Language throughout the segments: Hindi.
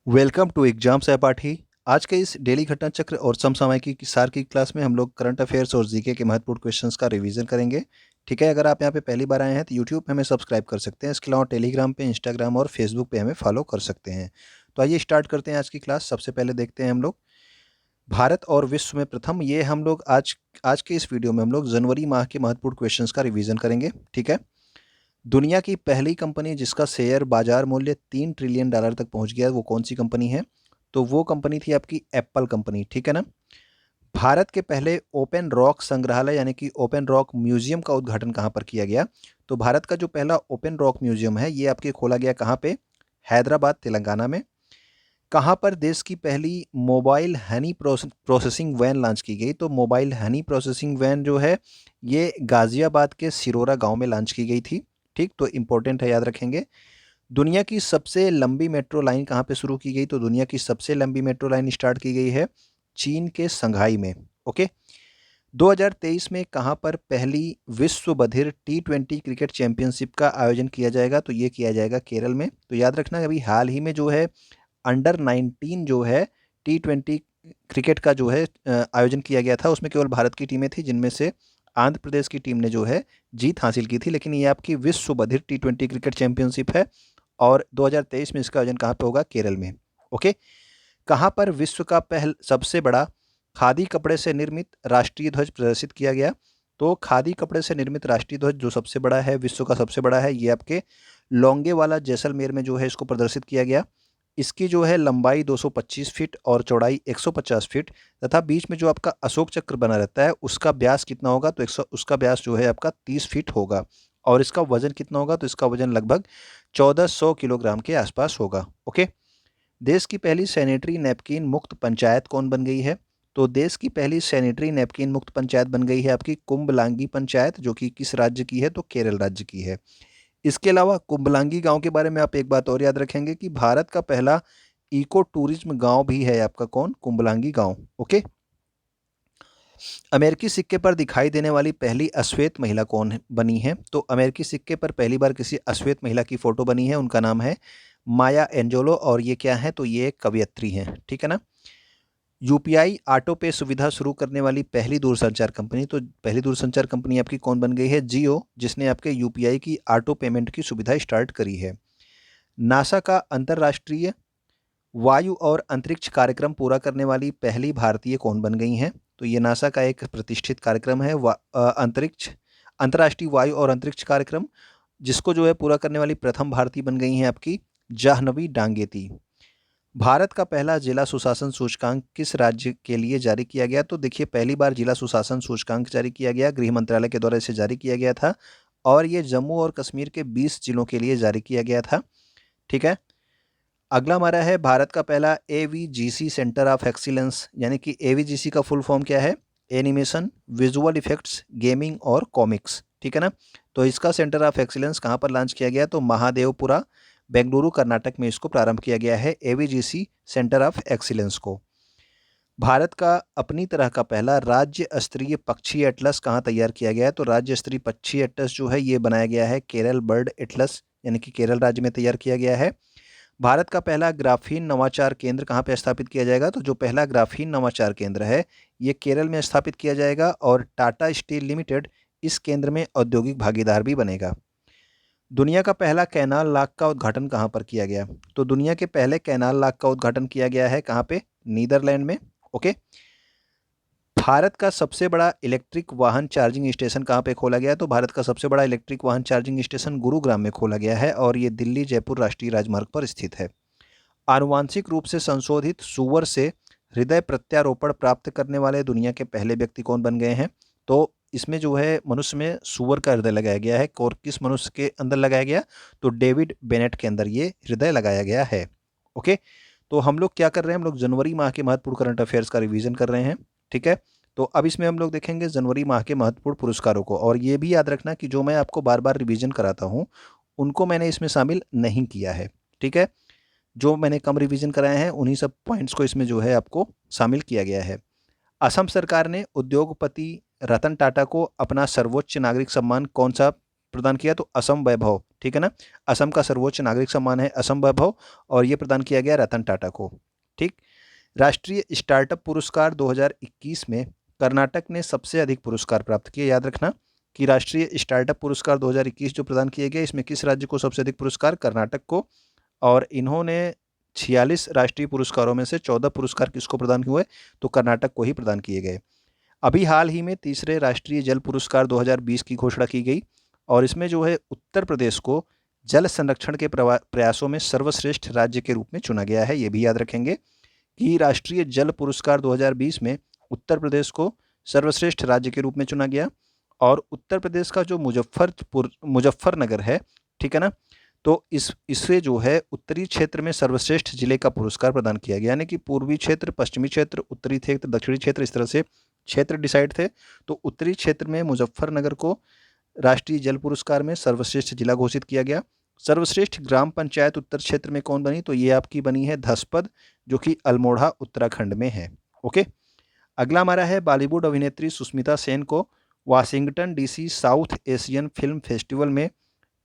वेलकम टू एग्जाम सहपाठी। आज के इस डेली घटना चक्र और समसामयिकी की सार की क्लास में हम लोग करंट अफेयर्स और जीके के महत्वपूर्ण क्वेश्चंस का रिवीजन करेंगे। ठीक है, अगर आप यहाँ पे पहली बार आए हैं तो यूट्यूब पे हमें सब्सक्राइब कर सकते हैं। इसके अलावा टेलीग्राम पे, इंस्टाग्राम और फेसबुक पे हमें फॉलो कर सकते हैं। तो आइए स्टार्ट करते हैं आज की क्लास। सबसे पहले देखते हैं हम लोग भारत और विश्व में प्रथम। ये हम लोग आज आज के इस वीडियो में हम लोग जनवरी माह के महत्वपूर्ण क्वेश्चंस का रिवीजन करेंगे। ठीक है, दुनिया की पहली कंपनी जिसका शेयर बाजार मूल्य $3 ट्रिलियन तक पहुंच गया, वो कौन सी कंपनी है? तो वो कंपनी थी आपकी एप्पल कंपनी। ठीक है ना। भारत के पहले ओपन रॉक संग्रहालय यानी कि ओपन रॉक म्यूजियम का उद्घाटन कहाँ पर किया गया? तो भारत का जो पहला ओपन रॉक म्यूजियम है ये आपके खोला गया कहाँ पे? हैदराबाद, तेलंगाना में। कहाँ पर देश की पहली mobile honey processing van launch की गई? तो मोबाइल हनी प्रोसेसिंग वैन जो है ये गाजियाबाद के सिरोरा गांव में लॉन्च की गई थी। ठीक, तो इंपॉर्टेंट है, याद रखेंगे। दुनिया की सबसे लंबी मेट्रो लाइन कहाँ पे शुरू की गई? तो दुनिया की सबसे लंबी मेट्रो लाइन स्टार्ट की गई है चीन के संघाई में। ओके। 2023 में कहाँ पर पहली विश्व बधिर T20 क्रिकेट चैंपियनशिप का आयोजन किया जाएगा? तो ये किया जाएगा केरल में। तो याद रखना, अभी हाल ही में जो है अंडर 19 जो है T20 क्रिकेट का जो है आयोजन किया गया था, उसमें केवल भारत की टीमें थी, जिनमें से आंध्र प्रदेश की टीम ने जो है जीत हासिल की थी। लेकिन ये आपकी विश्व बधिर T20 क्रिकेट चैंपियनशिप है और 2023 में इसका आयोजन कहाँ पे होगा? केरल में। ओके। कहाँ पर विश्व का सबसे बड़ा खादी कपड़े से निर्मित राष्ट्रीय ध्वज प्रदर्शित किया गया? तो खादी कपड़े से निर्मित राष्ट्रीय ध्वज जो सबसे बड़ा है, विश्व का सबसे बड़ा है, ये आपके लोंगेवाला जैसलमेर में जो है इसको प्रदर्शित किया गया। इसकी जो है लंबाई 225 फीट और चौड़ाई 150 फीट तथा बीच में जो आपका अशोक चक्र बना रहता है उसका व्यास कितना होगा? तो उसका व्यास जो है आपका 30 फीट होगा। और इसका वजन कितना होगा? तो इसका वजन लगभग 1400 किलोग्राम के आसपास होगा। ओके। देश की पहली सैनिटरी नैपकिन मुक्त पंचायत कौन बन गई है? तो देश की पहली सैनिटरी नैपकिन मुक्त पंचायत बन गई है आपकी कुंभलांगी पंचायत, जो कि किस राज्य की है? तो केरल राज्य की है। इसके अलावा कुंभलांगी गांव के बारे में आप एक बात और याद रखेंगे कि भारत का पहला इको टूरिज्म गांव भी है आपका कौन? कुंभलांगी गांव। ओके। अमेरिकी सिक्के पर दिखाई देने वाली पहली अश्वेत महिला कौन बनी है? तो अमेरिकी सिक्के पर पहली बार किसी अश्वेत महिला की फोटो बनी है, उनका नाम है माया एंजेलो। और ये क्या है? तो ये एक कवयित्री हैं। ठीक है ना। यूपीआई ऑटो पे सुविधा शुरू करने वाली पहली दूरसंचार कंपनी, तो पहली दूरसंचार कंपनी आपकी कौन बन गई है? जियो, जिसने आपके यूपीआई की ऑटो पेमेंट की सुविधा स्टार्ट करी है। नासा का अंतर्राष्ट्रीय वायु और अंतरिक्ष कार्यक्रम पूरा करने वाली पहली भारतीय कौन बन गई हैं? तो ये नासा का एक प्रतिष्ठित कार्यक्रम है, अंतरिक्ष अंतर्राष्ट्रीय वायु और अंतरिक्ष कार्यक्रम, जिसको जो है पूरा करने वाली प्रथम भारतीय बन गई हैं आपकी जाह्नवी डांगेती। भारत का पहला जिला सुशासन सूचकांक किस राज्य के लिए जारी किया गया? तो देखिए, पहली बार जिला सुशासन सूचकांक जारी किया गया, गृह मंत्रालय के द्वारा इसे जारी किया गया था और ये जम्मू और कश्मीर के 20 जिलों के लिए जारी किया गया था। ठीक है। अगला हमारा है भारत का पहला एवीजीसी सेंटर ऑफ एक्सीलेंस, यानी कि एवीजीसी का फुल फॉर्म क्या है? एनिमेशन, विजुअल इफेक्ट्स, गेमिंग और कॉमिक्स। ठीक है ना। तो इसका सेंटर ऑफ एक्सीलेंस कहाँ पर लॉन्च किया गया? तो महादेवपुरा, बेंगलुरु, कर्नाटक में इसको प्रारंभ किया गया है, एवीजीसी सेंटर ऑफ एक्सीलेंस को। भारत का अपनी तरह का पहला राज्य स्तरीय पक्षी एटलस कहाँ तैयार किया गया है? तो राज्य स्तरीय पक्षी एटलस जो है ये बनाया गया है केरल बर्ड एटलस, यानी कि केरल राज्य में तैयार किया गया है। भारत का पहला ग्राफीन नवाचार केंद्र कहाँ पे स्थापित किया जाएगा? तो जो पहला ग्राफीन नवाचार केंद्र है ये केरल में स्थापित किया जाएगा और टाटा स्टील लिमिटेड इस केंद्र में औद्योगिक भागीदार भी बनेगा। दुनिया का पहला कैनाल लॉक का उद्घाटन कहाँ पर किया गया? तो दुनिया के पहले कैनाल लॉक का उद्घाटन किया गया है कहाँ पे? नीदरलैंड में। ओके। भारत का सबसे बड़ा इलेक्ट्रिक वाहन चार्जिंग स्टेशन कहाँ पे खोला गया? तो भारत का सबसे बड़ा इलेक्ट्रिक वाहन चार्जिंग स्टेशन गुरुग्राम में खोला गया है और ये दिल्ली जयपुर राष्ट्रीय राजमार्ग पर स्थित है। आनुवांशिक रूप से संशोधित सूअर से हृदय प्रत्यारोपण प्राप्त करने वाले दुनिया के पहले व्यक्ति कौन बन गए हैं? तो इसमें जो है मनुष्य में सूअर का हृदय लगाया गया है। और किस मनुष्य के अंदर लगाया गया? तो डेविड बेनेट के अंदर ये हृदय लगाया गया है। ओके। तो हम लोग क्या कर रहे हैं? हम लोग जनवरी माह के महत्वपूर्ण करंट अफेयर्स का रिवीजन कर रहे हैं। ठीक है। तो अब इसमें हम लोग देखेंगे जनवरी माह के महत्वपूर्ण पुरस्कारों को। और ये भी याद रखना कि जो मैं आपको बार बार रिवीजन कराता हूँ उनको मैंने इसमें शामिल नहीं किया है। ठीक है। जो मैंने कम रिवीजन कराए हैं उन्हीं सब पॉइंट्स को इसमें जो है आपको शामिल किया गया है। असम सरकार ने उद्योगपति रतन टाटा को अपना सर्वोच्च नागरिक सम्मान कौन सा प्रदान किया तो असम वैभव, ठीक है ना। असम का सर्वोच्च नागरिक सम्मान है असम वैभव, और ये प्रदान किया गया रतन टाटा को, ठीक। राष्ट्रीय स्टार्टअप पुरस्कार 2021 में कर्नाटक ने सबसे अधिक पुरस्कार प्राप्त किए। याद रखना कि राष्ट्रीय स्टार्टअप पुरस्कार 2021 जो प्रदान किए गए, इसमें किस राज्य को सबसे अधिक पुरस्कार? कर्नाटक को। और इन्होंने 46 राष्ट्रीय पुरस्कारों में से 14 पुरस्कार किसको प्रदान हुए? तो कर्नाटक को ही प्रदान किए गए। अभी हाल ही में तीसरे राष्ट्रीय जल पुरस्कार 2020 की घोषणा की गई, और इसमें जो है उत्तर प्रदेश को जल संरक्षण के प्रयासों में सर्वश्रेष्ठ राज्य के रूप में चुना गया है। ये भी याद रखेंगे कि राष्ट्रीय जल पुरस्कार 2020 में उत्तर प्रदेश को सर्वश्रेष्ठ राज्य के रूप में चुना गया, और उत्तर प्रदेश का जो मुजफ्फरनगर है, ठीक है ना, तो इससे जो है उत्तरी क्षेत्र में सर्वश्रेष्ठ जिले का पुरस्कार प्रदान किया गया। यानी कि पूर्वी क्षेत्र, पश्चिमी क्षेत्र, उत्तरी क्षेत्र, दक्षिणी क्षेत्र, इस तरह से क्षेत्र डिसाइड थे। तो उत्तरी क्षेत्र में मुजफ्फरनगर को राष्ट्रीय जल पुरस्कार में सर्वश्रेष्ठ जिला घोषित किया गया। सर्वश्रेष्ठ ग्राम पंचायत उत्तर क्षेत्र में कौन बनी? तो ये आपकी बनी है धसपद, जो कि अल्मोड़ा उत्तराखंड में है। ओके, अगला हमारा है बॉलीवुड अभिनेत्री सुष्मिता सेन को Washington DC South Asian film festival में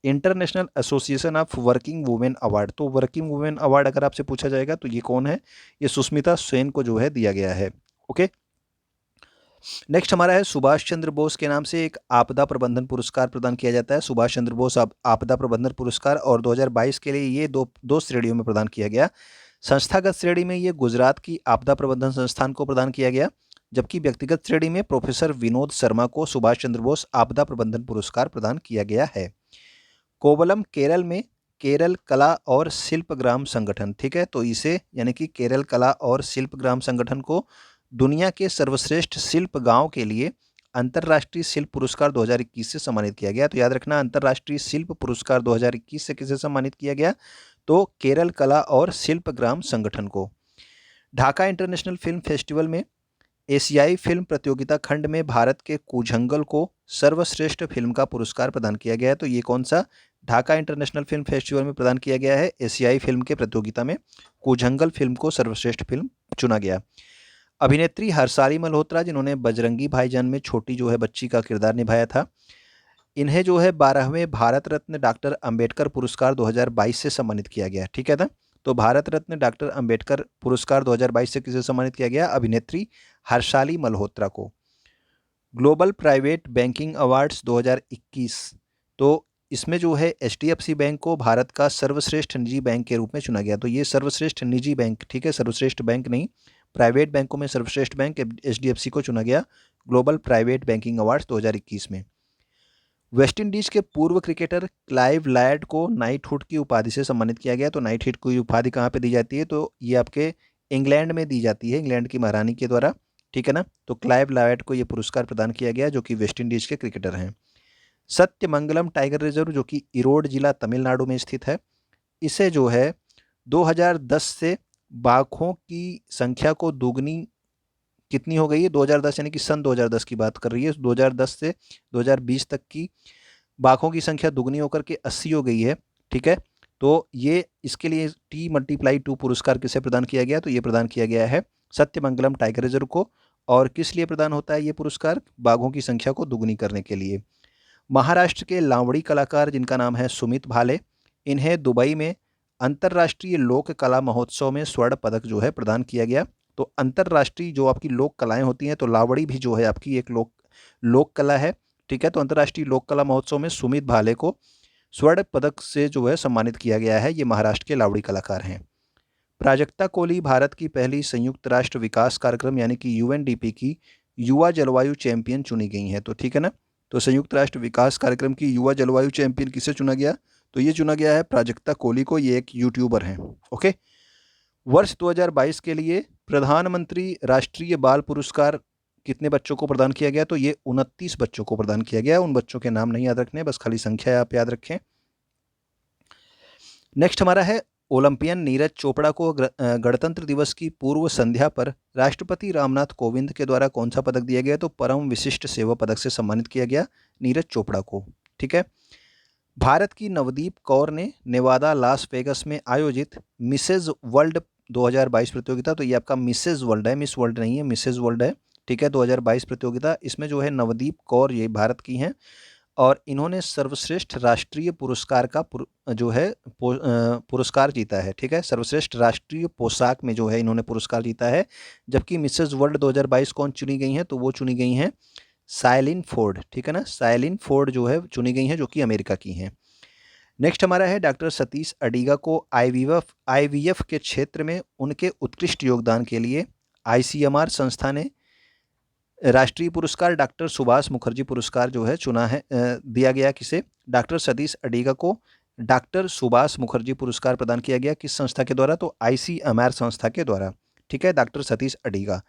international association of working women award, तो वर्किंग वुमेन अवार्ड अगर आपसे पूछा जाएगा तो ये कौन है? ये सुष्मिता सेन को जो है दिया गया है। ओके, नेक्स्ट हमारा है सुभाष चंद्र बोस के नाम से एक आपदा प्रबंधन पुरस्कार प्रदान किया जाता है, सुभाष चंद्र बोस आपदा प्रबंधन पुरस्कार, और 2022 के लिए ये दो श्रेणियों में प्रदान किया गया। संस्थागत श्रेणी में ये गुजरात की आपदा प्रबंधन संस्थान को प्रदान किया गया, जबकि व्यक्तिगत श्रेणी में प्रोफेसर विनोद शर्मा को सुभाष चंद्र बोस आपदा प्रबंधन पुरस्कार प्रदान किया गया है। कोवलम केरल में केरल कला और शिल्प ग्राम संगठन, ठीक है, तो इसे यानी कि केरल कला और शिल्प ग्राम संगठन को दुनिया के सर्वश्रेष्ठ शिल्प गांव के लिए अंतर्राष्ट्रीय शिल्प पुरस्कार 2021 से सम्मानित किया गया। तो याद रखना, अंतर्राष्ट्रीय शिल्प पुरस्कार 2021 से किसे सम्मानित किया गया? तो केरल कला और शिल्प ग्राम संगठन को। ढाका इंटरनेशनल फिल्म फेस्टिवल में एशियाई फिल्म प्रतियोगिता खंड में भारत के कूझंगल को सर्वश्रेष्ठ फिल्म का पुरस्कार प्रदान किया गया है। तो ये कौन सा? ढाका इंटरनेशनल फिल्म फेस्टिवल में प्रदान किया गया है। एशियाई फिल्म के प्रतियोगिता में कूझंगल फिल्म को सर्वश्रेष्ठ फिल्म चुना गया। अभिनेत्री हर्षाली मल्होत्रा, जिन्होंने बजरंगी भाईजान में छोटी जो है बच्ची का किरदार निभाया था, इन्हें जो है 12वें भारत रत्न डॉक्टर अंबेडकर पुरस्कार 2022 से सम्मानित किया गया, ठीक है ना। तो भारत रत्न डॉक्टर अंबेडकर पुरस्कार 2022 से किसे सम्मानित किया गया? अभिनेत्री हर्षाली मल्होत्रा को। ग्लोबल प्राइवेट बैंकिंग अवार्ड्स 2021, तो इसमें जो है HDFC बैंक को भारत का सर्वश्रेष्ठ निजी बैंक के रूप में चुना गया। तो ये सर्वश्रेष्ठ निजी बैंक, ठीक है, सर्वश्रेष्ठ बैंक नहीं, प्राइवेट बैंकों में सर्वश्रेष्ठ बैंक HDFC को चुना गया ग्लोबल प्राइवेट बैंकिंग अवार्ड्स 2021 में। वेस्ट इंडीज के पूर्व क्रिकेटर क्लाइव लैड को नाइटहुड की उपाधि से सम्मानित किया गया। तो नाइटहुड की उपाधि कहाँ पे दी जाती है? तो ये आपके इंग्लैंड में दी जाती है, इंग्लैंड की महारानी के द्वारा, ठीक है ना। तो क्लाइव लैड को ये पुरस्कार प्रदान किया गया, जो कि वेस्ट इंडीज के क्रिकेटर हैं। सत्यमंगलम टाइगर रिजर्व, जो कि इरोड जिला तमिलनाडु में स्थित है, इसे जो है 2010 से बाघों की संख्या को दुगनी कितनी हो गई है? 2010 यानी कि सन 2010 की बात कर रही है। 2010 से 2020 तक की बाघों की संख्या दुगनी होकर के 80 हो गई है, ठीक है। तो ये इसके लिए T×2 पुरस्कार किसे प्रदान किया गया? तो ये प्रदान किया गया है सत्यमंगलम टाइगर रिजर्व को। और किस लिए प्रदान होता है ये पुरस्कार? बाघों की संख्या को दुगनी करने के लिए। महाराष्ट्र के लावड़ी कलाकार, जिनका नाम है सुमित भाले, इन्हें दुबई में अंतर्राष्ट्रीय लोक कला महोत्सव में स्वर्ण पदक जो है प्रदान किया गया। तो अंतर्राष्ट्रीय जो आपकी लोक कलाएं होती हैं, तो लावड़ी भी जो है आपकी एक लोक कला है, ठीक है। तो अंतर्राष्ट्रीय लोक कला महोत्सव में सुमित भाले को स्वर्ण पदक से जो है सम्मानित किया गया है। ये महाराष्ट्र के लावड़ी कलाकार हैं। प्राजक्ता कोली भारत की पहली संयुक्त राष्ट्र विकास कार्यक्रम यानी कि UNDP की युवा जलवायु चैंपियन चुनी गई हैं। तो ठीक है ना, तो संयुक्त राष्ट्र विकास कार्यक्रम की युवा जलवायु चैंपियन किसे चुना गया? तो ये चुना गया है प्राजक्ता कोली को। ये एक यूट्यूबर हैं। ओके, वर्ष 2022 के लिए प्रधानमंत्री राष्ट्रीय बाल पुरस्कार कितने बच्चों को प्रदान किया गया? तो ये 29 बच्चों को प्रदान किया गया। उन बच्चों के नाम नहीं याद रखने, बस खाली संख्या आप याद रखें। नेक्स्ट हमारा है ओलंपियन नीरज चोपड़ा को गणतंत्र दिवस की पूर्व संध्या पर राष्ट्रपति रामनाथ कोविंद के द्वारा कौन सा पदक दिया गया? तो परम विशिष्ट सेवा पदक से सम्मानित किया गया नीरज चोपड़ा को, ठीक है। भारत की नवदीप कौर ने नेवादा लास वेगस में आयोजित मिसेज वर्ल्ड 2022 प्रतियोगिता, तो ये आपका मिसेज वर्ल्ड है, मिस वर्ल्ड नहीं है, मिसेज वर्ल्ड है, ठीक है, 2022 प्रतियोगिता, इसमें जो है नवदीप कौर ये भारत की हैं और इन्होंने सर्वश्रेष्ठ राष्ट्रीय पुरस्कार का पुरस्कार जीता है। ठीक है, सर्वश्रेष्ठ राष्ट्रीय पोशाक में जो है इन्होंने पुरस्कार जीता है। जबकि मिसेज वर्ल्ड 2022 कौन चुनी गई हैं, तो वो चुनी गई हैं साइलिन फोर्ड। ठीक है ना, साइलिन फोर्ड जो है चुनी गई हैं, जो कि अमेरिका की हैं। नेक्स्ट हमारा है डॉक्टर सतीश अडिगा को आईवीएफ के क्षेत्र में उनके उत्कृष्ट योगदान के लिए आईसीएमआर संस्था ने राष्ट्रीय पुरस्कार डॉक्टर सुभाष मुखर्जी पुरस्कार जो है चुना है, दिया गया किसे, डॉक्टर सतीश अडिगा को डॉक्टर सुभाष मुखर्जी पुरस्कार प्रदान किया गया। किस संस्था के द्वारा, तो आईसीएमआर संस्था के द्वारा। ठीक है, doctor Satish Adiga.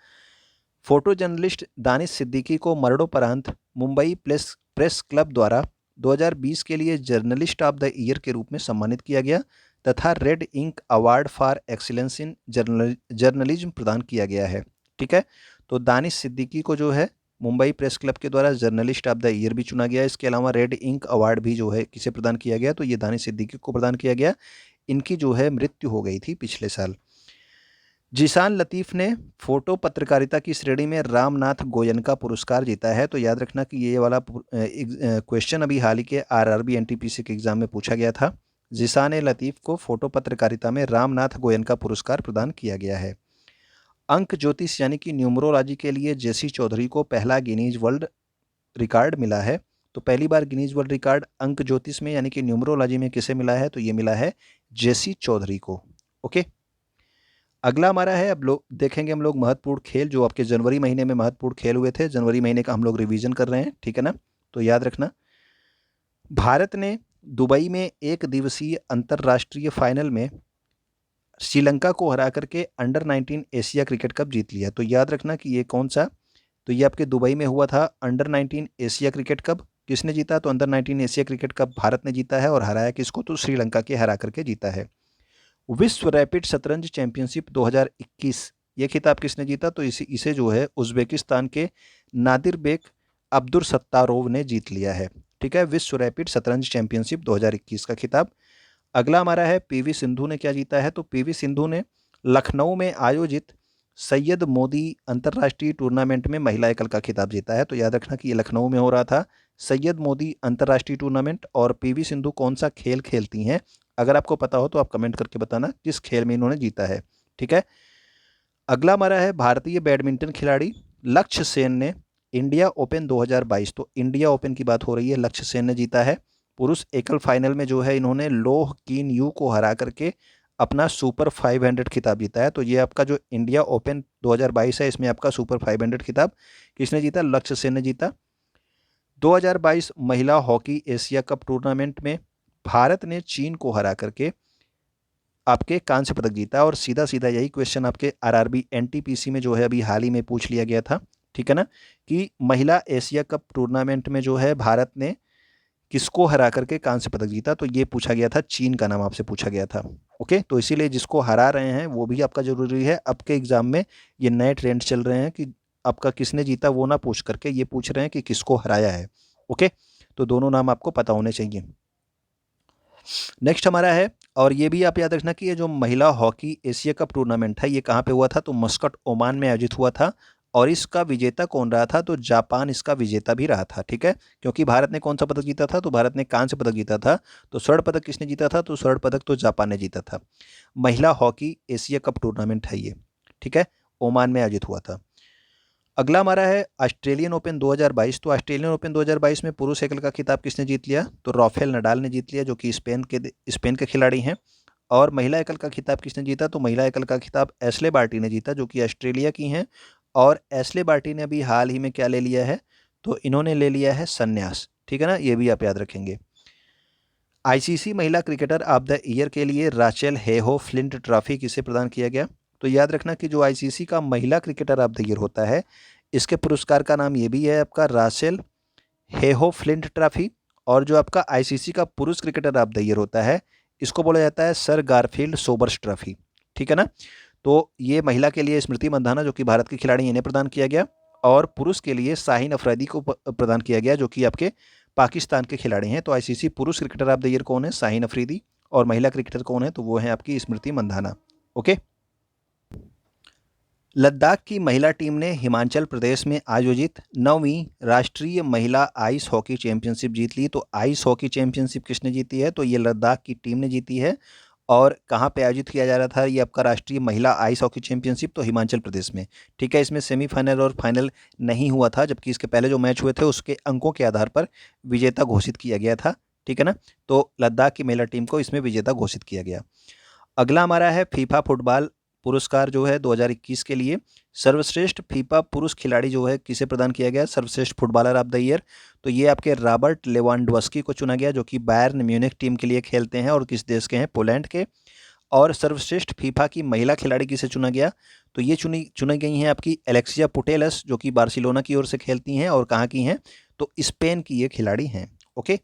Photo journalist Danish Siddiqui को मरणोपरांत मुंबई प्रेस क्लब द्वारा 2020 के लिए जर्नलिस्ट ऑफ द ईयर के रूप में सम्मानित किया गया तथा red ink award for excellence in journalism प्रदान किया गया है। ठीक है, तो दानिश सिद्दीकी को जो है मुंबई प्रेस क्लब के द्वारा जर्नलिस्ट ऑफ द ईयर भी चुना गया। इसके अलावा रेड इंक अवार्ड भी जो है किसे प्रदान किया गया, तो ये दानिश सिद्दीकी को प्रदान किया गया। इनकी जो है मृत्यु हो गई थी पिछले साल। जीशान लतीफ़ ने फोटो पत्रकारिता की श्रेणी में रामनाथ गोयन का पुरस्कार जीता है। तो याद रखना कि ये वाला क्वेश्चन अभी हाल ही के आरआरबी एनटीपीसी के एग्जाम में पूछा गया था। जीशान लतीफ़ को फोटो पत्रकारिता में रामनाथ गोयन का पुरस्कार प्रदान किया गया है। अंक ज्योतिष यानी कि न्यूमरोलॉजी के लिए जेसी चौधरी को पहला गिनीज वर्ल्ड रिकॉर्ड मिला है। तो पहली बार गिनीज वर्ल्ड रिकॉर्ड अंक ज्योतिष में यानी कि न्यूमरोलॉजी में किसे मिला है, तो ये मिला है जेसी चौधरी को। ओके, अगला हमारा है, अब लोग देखेंगे हम लोग महत्वपूर्ण खेल जो आपके जनवरी महीने में महत्वपूर्ण खेल हुए थे। जनवरी महीने का हम लोग रिवीजन कर रहे हैं। ठीक है ना, तो याद रखना भारत ने दुबई में एक दिवसीय अंतर्राष्ट्रीय फाइनल में श्रीलंका को हरा करके अंडर 19 एशिया क्रिकेट कप जीत लिया। तो याद रखना कि ये कौन सा, तो ये आपके दुबई में हुआ था अंडर 19 एशिया क्रिकेट कप। किसने जीता, तो under 19 Asia cricket cup Bharat ने जीता है और हराया किसको, तो श्रीलंका के हरा करके जीता है। विश्व रैपिड शतरंज चैंपियनशिप 2021 ये खिताब किसने जीता, तो इसे जो है उज्बेकिस्तान के नादिरबेक अब्दुलसत्तारोव ने जीत लिया है। ठीक है, विश्व रैपिड शतरंज चैंपियनशिप 2021 का खिताब। अगला हमारा है पीवी सिंधु ने क्या जीता है, तो पीवी सिंधु ने लखनऊ में आयोजित सैयद मोदी अंतर्राष्ट्रीय टूर्नामेंट में महिला एकल का खिताब जीता है। तो याद रखना कि ये लखनऊ में हो रहा था सैयद मोदी अंतर्राष्ट्रीय टूर्नामेंट। और पीवी सिंधु कौन सा खेल खेलती हैं, अगर आपको पता हो तो आप कमेंट करके बताना किस खेल में इन्होंने जीता है। ठीक है, अगला हमारा है भारतीय बैडमिंटन खिलाड़ी लक्ष्य सेन ने इंडिया ओपन 2022, तो इंडिया ओपन की बात हो रही है, लक्ष्य सेन ने जीता है। पुरुष एकल फाइनल में जो है इन्होंने लोह कीन यू को हरा करके अपना सुपर 500 खिताब जीता है। तो ये आपका जो इंडिया ओपन 2022 है, इसमें आपका सुपर 500 खिताब किसने जीता, लक्ष्य सेन ने जीता। 2022 महिला हॉकी एशिया कप टूर्नामेंट में भारत ने चीन को हरा करके आपके कांस्य पदक जीता। और सीधा सीधा यही क्वेश्चन आपके आरआरबी एनटीपीसी में जो है अभी हाल ही में पूछ लिया गया था। ठीक है ना, कि महिला एशिया कप टूर्नामेंट में जो है भारत ने किसको हरा करके कांस्य पदक जीता, तो ये पूछा गया था, चीन का नाम आपसे पूछा गया था। ओके, तो इसीलिए जिसको हरा रहे हैं वो भी आपका जरूरी है। आपके एग्जाम में ये नए ट्रेंड चल रहे हैं कि आपका किसने जीता वो ना पूछ करके ये पूछ रहे हैं कि किसको हराया है। ओके, तो दोनों नाम आपको पता होने चाहिए। नेक्स्ट हमारा है, और ये भी आप याद रखना कि ये जो महिला हॉकी एशिया कप टूर्नामेंट है ये कहाँ पे हुआ था, तो मस्कट ओमान में आयोजित हुआ था। और इसका विजेता कौन रहा था, तो जापान इसका विजेता भी रहा था। ठीक है, क्योंकि भारत ने कौन सा पदक जीता था, तो भारत ने कांस्य पदक जीता था। तो स्वर्ण पदक किसने जीता था, तो स्वर्ण पदक तो जापान ने जीता था। महिला हॉकी एशिया कप टूर्नामेंट है ये। ठीक है, ओमान में आयोजित हुआ था। अगला हमारा है ऑस्ट्रेलियन ओपन 2022। तो ऑस्ट्रेलियन ओपन 2022 में पुरुष एकल का खिताब किसने जीत लिया, तो राफेल नडाल ने जीत लिया, जो कि स्पेन के खिलाड़ी हैं। और महिला एकल का खिताब किसने जीता, तो महिला एकल का खिताब एशले बार्टी ने जीता, जो कि ऑस्ट्रेलिया की हैं। और एशले बार्टी ने अभी हाल ही में क्या ले लिया है, तो इन्होंने ले लिया है संन्यास। ठीक है ना, ये भी आप याद रखेंगे। आईसीसी महिला क्रिकेटर ऑफ द ईयर के लिए राचेल हेहो फ्लिंट ट्रॉफी किसे प्रदान किया गया, तो याद रखना कि जो आईसीसी का महिला क्रिकेटर ऑफ द ईयर होता है इसके पुरस्कार का नाम ये भी है आपका राचेल हेहो फ्लिंट ट्रॉफी। और जो आपका आईसीसी का पुरुष क्रिकेटर ऑफ द ईयर होता है इसको बोला जाता है सर गारफील्ड सोबर्स ट्रॉफी। ठीक है ना, तो ये महिला के लिए स्मृति मंधाना जो कि भारत की खिलाड़ी इन्हें प्रदान किया गया। और पुरुष के लिए शाहीन अफरीदी को प्रदान किया गया, जो कि आपके पाकिस्तान के खिलाड़ी हैं। तो आईसीसी पुरुष क्रिकेटर ऑफ द ईयर कौन है, शाहीन अफरीदी। और महिला क्रिकेटर कौन है, तो वो है आपकी स्मृति मंधाना। ओके, लद्दाख की महिला टीम ने हिमाचल प्रदेश में आयोजित 9वीं राष्ट्रीय महिला आइस हॉकी चैंपियनशिप जीत ली। तो आइस हॉकी चैंपियनशिप किसने जीती है? तो ये लद्दाख की टीम ने जीती है। और कहाँ पे आयोजित किया जा रहा था ये आपका राष्ट्रीय महिला आइस हॉकी चैंपियनशिप? तो हिमाचल प्रदेश में। ठीक है, इसमें सेमीफाइनल और फाइनल नहीं हुआ था, जबकि इसके पहले जो मैच हुए थे उसके अंकों के आधार पर विजेता घोषित किया गया था। ठीक है ना, तो लद्दाख की महिला टीम को इसमें विजेता घोषित किया गया। अगला हमारा है फीफा फुटबॉल पुरस्कार जो है 2021 के लिए सर्वश्रेष्ठ फीफा पुरुष खिलाड़ी जो है किसे प्रदान किया गया? सर्वश्रेष्ठ फुटबॉलर ऑफ द ईयर। तो ये आपके रॉबर्ट लेवांडोव्स्की को चुना गया, जो कि बायर्न म्यूनिख टीम के लिए खेलते हैं और किस देश के हैं? पोलैंड के। और सर्वश्रेष्ठ फीफा की महिला खिलाड़ी किसे चुना गया? तो ये चुनी गई हैं आपकी एलेक्सिया पुटेलस, जो कि बार्सिलोना की ओर से खेलती हैं और कहाँ की हैं? तो स्पेन की ये खिलाड़ी हैं। ओके,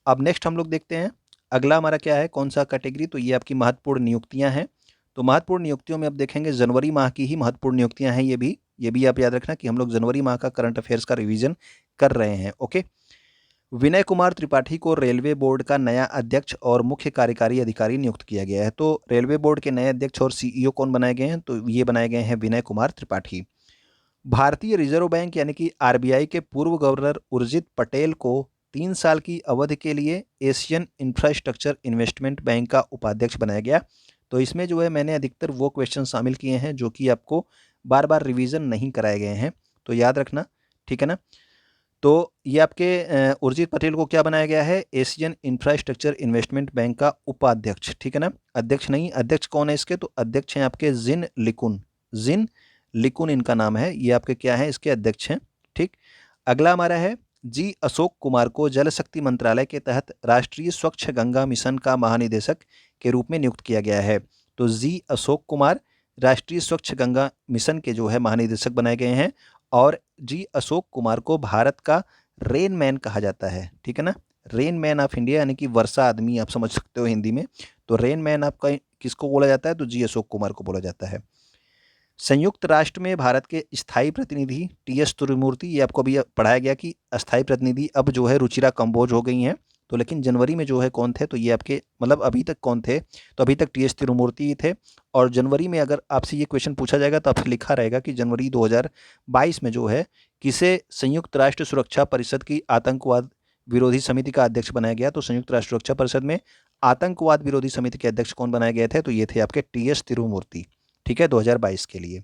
अब नेक्स्ट हम लोग देखते हैं अगला हमारा क्या है, कौन सा कैटेगरी? तो ये आपकी महत्वपूर्ण नियुक्तियां हैं। तो महत्वपूर्ण नियुक्तियों में अब देखेंगे जनवरी माह की ही महत्वपूर्ण नियुक्तियां हैं। ये भी आप याद रखना कि हम लोग जनवरी माह का करंट अफेयर्स का रिवीजन कर रहे हैं। ओके, विनय कुमार त्रिपाठी को रेलवे बोर्ड का नया अध्यक्ष और मुख्य कार्यकारी अधिकारी नियुक्त किया गया है। तो रेलवे बोर्ड के नए अध्यक्ष और सीईओ कौन बनाए गए हैं? तो ये बनाए गए हैं विनय कुमार त्रिपाठी। भारतीय रिजर्व बैंक यानी कि आरबीआई के पूर्व गवर्नर उर्जित पटेल को 3 साल की अवधि के लिए एशियन इंफ्रास्ट्रक्चर इन्वेस्टमेंट बैंक का उपाध्यक्ष बनाया गया। तो इसमें जो है मैंने अधिकतर वो क्वेश्चन शामिल किए हैं जो कि आपको बार बार रिवीजन नहीं कराए गए हैं, तो याद रखना। ठीक है ना, तो ये आपके उर्जित पटेल को क्या बनाया गया है? एशियन इंफ्रास्ट्रक्चर इन्वेस्टमेंट बैंक का उपाध्यक्ष। ठीक है ना, अध्यक्ष नहीं। अध्यक्ष कौन है इसके? तो अध्यक्ष हैं आपके जिन लिकुन। जिन लिकुन इनका नाम है, ये आपके क्या है? इसके अध्यक्ष हैं। ठीक, अगला हमारा है जी अशोक कुमार को जल शक्ति मंत्रालय के तहत राष्ट्रीय स्वच्छ गंगा मिशन का महानिदेशक के रूप में नियुक्त किया गया है। तो जी अशोक कुमार राष्ट्रीय स्वच्छ गंगा मिशन के जो है महानिदेशक बनाए गए हैं। और जी अशोक कुमार को भारत का रेन मैन कहा जाता है। ठीक है ना, रेन मैन ऑफ इंडिया यानी कि वर्षा आदमी आप समझ सकते हो हिंदी में। तो रेन मैन आपका किसको बोला जाता है? तो जी अशोक कुमार को बोला जाता है। संयुक्त राष्ट्र में भारत के स्थायी प्रतिनिधि टीएस तिरुमूर्ति, ये आपको अभी पढ़ाया गया कि अस्थायी प्रतिनिधि अब जो है रुचिरा कंबोज हो गई हैं। तो लेकिन जनवरी में जो है कौन थे? तो ये आपके मतलब अभी तक कौन थे? तो अभी तक टीएस तिरुमूर्ति ही थे। और जनवरी में अगर आपसे ये क्वेश्चन पूछा जाएगा तो आपसे लिखा रहेगा कि जनवरी 2022 में जो है किसे संयुक्त राष्ट्र सुरक्षा परिषद की आतंकवाद विरोधी समिति का अध्यक्ष बनाया गया? तो संयुक्त राष्ट्र सुरक्षा परिषद में आतंकवाद विरोधी समिति के अध्यक्ष कौन बनाए गए थे? तो ये थे आपके टीएस तिरुमूर्ति। ठीक है, 2022 के लिए।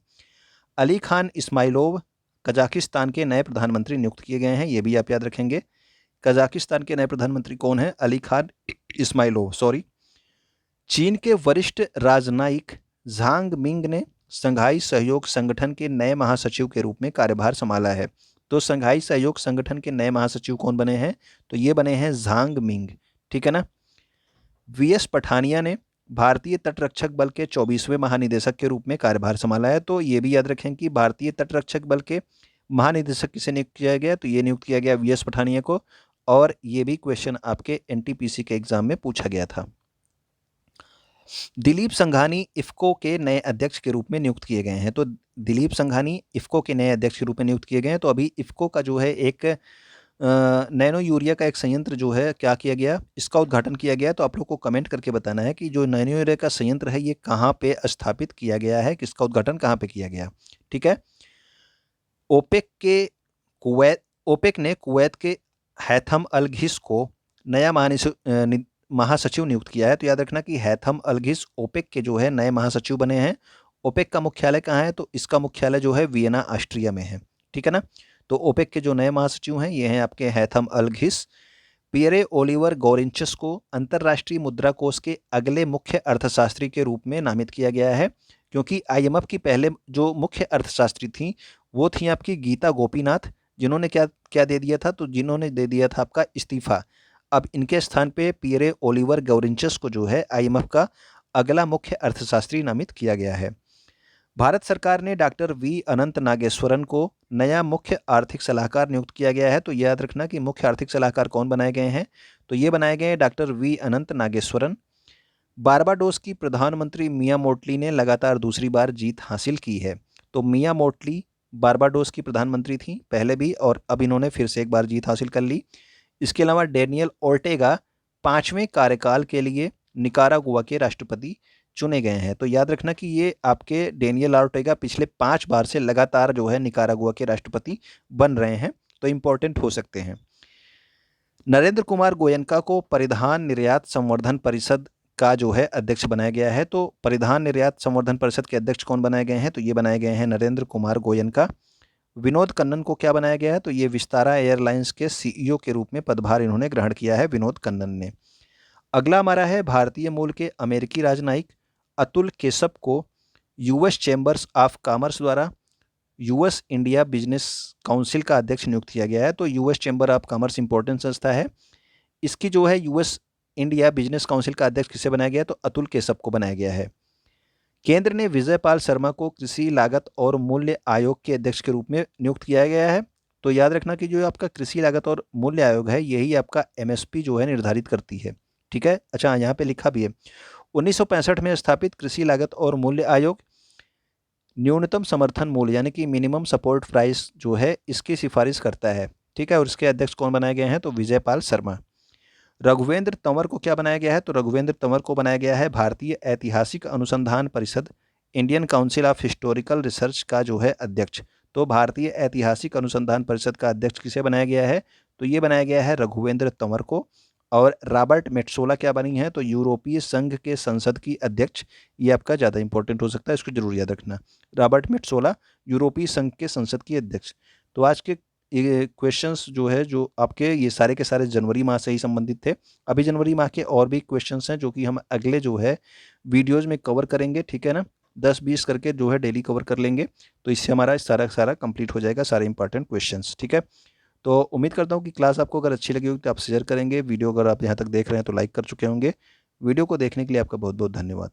अली खान इस्माइलोव कजाकिस्तान के नए प्रधानमंत्री नियुक्त किए गए हैं, ये भी आप याद रखेंगे। कजाकिस्तान के नए प्रधानमंत्री कौन है? अली खान इस्माइलोव, सॉरी। चीन के वरिष्ठ राजनयिक झांग मिंग ने संघाई सहयोग संगठन के नए महासचिव के रूप में कार्यभार संभाला है। तो संघाई सहयोग संगठन के नए महासचिव कौन बने हैं? तो ये बने हैं झांग मिंग। ठीक है ना, वीएस पठानिया ने भारतीय तटरक्षक बल के 24वें महानिदेशक के रूप में कार्यभार संभाला है। तो ये भी याद रखें कि भारतीय तटरक्षक बल के महानिदेशक किसे नियुक्त किया गया? तो ये नियुक्त किया गया वीएस पठानिया को। और ये भी क्वेश्चन आपके एनटीपीसी के एग्जाम में पूछा गया था। दिलीप संघानी इफ्को के नए अध्यक्ष के रूप में नियुक्त किए गए हैं। तो दिलीप संघानी इफ्को के नए अध्यक्ष के रूप में नियुक्त किए गए हैं। तो अभी इफ्को का जो है एक नैनो यूरिया का एक संयंत्र जो है क्या किया गया? इसका उद्घाटन किया गया। तो आप लोग को कमेंट करके बताना है कि जो नैनो यूरिया का संयंत्र है ये कहाँ पे स्थापित किया गया है, किसका उद्घाटन कहाँ पे किया गया। ठीक है, ओपेक ने कुवैत के हैथम अल घिस को नया महासचिव नियुक्त किया है। तो याद रखना कि हैथम अल घिस ओपेक के जो है नए महासचिव बने हैं। ओपेक का मुख्यालय कहाँ है? तो इसका मुख्यालय जो है वियना ऑस्ट्रिया में है। ठीक है ना, तो ओपेक के जो नए महासचिव हैं ये हैं आपके हैथम अल घिस। पियरे ओलिवर गौरिंचस को अंतर्राष्ट्रीय मुद्रा कोष के अगले मुख्य अर्थशास्त्री के रूप में नामित किया गया है, क्योंकि आईएमएफ की पहले जो मुख्य अर्थशास्त्री थी वो थी आपकी गीता गोपीनाथ, जिन्होंने क्या क्या दे दिया था? तो जिन्होंने दे दिया था आपका इस्तीफा। अब इनके स्थान पे पियरे ओलिवर गौरिंचस को जो है आईएमएफ का अगला मुख्य अर्थशास्त्री नामित किया गया है। भारत सरकार ने डॉक्टर वी अनंत नागेश्वरन को नया मुख्य आर्थिक सलाहकार नियुक्त किया गया है। तो याद रखना कि मुख्य आर्थिक सलाहकार कौन बनाए गए हैं? तो ये बनाए गए हैं डॉक्टर वी अनंत नागेश्वरन। बारबाडोस की प्रधानमंत्री मिया मोटली ने लगातार दूसरी बार जीत हासिल की है। तो मिया मोटली बारबाडोस की प्रधानमंत्री थी पहले भी, और अब इन्होंने फिर से एक बार जीत हासिल कर ली। इसके अलावा डेनियल ओर्टेगा 5वें कार्यकाल के लिए निकारागुआ के राष्ट्रपति चुने गए हैं। तो याद रखना कि ये आपके डेनियल ऑर्टेगा पिछले 5 बार से लगातार जो है निकारागुआ के राष्ट्रपति बन रहे हैं, तो इम्पोर्टेंट हो सकते हैं। नरेंद्र कुमार गोयनका को परिधान निर्यात संवर्धन परिषद का जो है अध्यक्ष बनाया गया है। तो परिधान निर्यात संवर्धन परिषद के अध्यक्ष कौन बनाए गए हैं? तो ये बनाए गए हैं नरेंद्र कुमार गोयनका। विनोद कन्नन को क्या बनाया गया है? तो ये विस्तारा एयरलाइंस के सीईओ के रूप में पदभार इन्होंने ग्रहण किया है, विनोद कन्नन ने। अगला हमारा है भारतीय मूल के अमेरिकी राजनयिक अतुल केशप को यूएस चैम्बर्स ऑफ कॉमर्स द्वारा यूएस इंडिया बिजनेस काउंसिल का अध्यक्ष नियुक्त किया गया है। तो US chamber of commerce important संस्था है, इसकी जो है यूएस इंडिया बिजनेस काउंसिल का अध्यक्ष किसे बनाया गया है? तो अतुल केशप को बनाया गया है। केंद्र ने विजय पाल शर्मा को कृषि लागत और मूल्य आयोग के अध्यक्ष के रूप में नियुक्त किया गया है। तो याद रखना कि जो आपका कृषि लागत और मूल्य आयोग है, यही आपका एमएसपी जो है निर्धारित करती है। ठीक है, अच्छा यहाँ पे लिखा भी है 1965 में स्थापित कृषि लागत और मूल्य आयोग न्यूनतम समर्थन मूल्य यानी कि मिनिमम सपोर्ट प्राइस जो है इसकी सिफारिश करता है। ठीक है, और इसके अध्यक्ष कौन बनाए गए हैं? तो विजय पाल शर्मा। रघुवेंद्र तंवर को क्या बनाया गया है? तो रघुवेंद्र तंवर को बनाया गया है भारतीय ऐतिहासिक अनुसंधान परिषद Indian council of historical research का जो है अध्यक्ष। तो भारतीय ऐतिहासिक अनुसंधान परिषद का अध्यक्ष किसे बनाया गया है? तो ये बनाया गया है रघुवेंद्र तंवर को। और रॉबर्ट मेट्सोला क्या बनी है? तो यूरोपीय संघ के संसद की अध्यक्ष। ये आपका ज़्यादा इंपॉर्टेंट हो सकता है, इसको जरूर याद रखना। रॉबर्ट मेट्सोला यूरोपीय संघ के संसद की अध्यक्ष। तो आज के ये क्वेश्चंस जो है जो आपके ये सारे के सारे जनवरी माह से ही संबंधित थे। अभी जनवरी माह के और भी क्वेश्चंस हैं जो कि हम अगले जो है वीडियोज में कवर करेंगे। ठीक है ना, 10-20 करके जो है डेली कवर कर लेंगे, तो इससे हमारा सारा कंप्लीट हो जाएगा, सारे इंपॉर्टेंट क्वेश्चंस। ठीक है, तो उम्मीद करता हूँ कि क्लास आपको अगर अच्छी लगी होगी तो आप शेयर करेंगे। वीडियो अगर आप यहाँ तक देख रहे हैं तो लाइक कर चुके होंगे। वीडियो को देखने के लिए आपका बहुत बहुत धन्यवाद।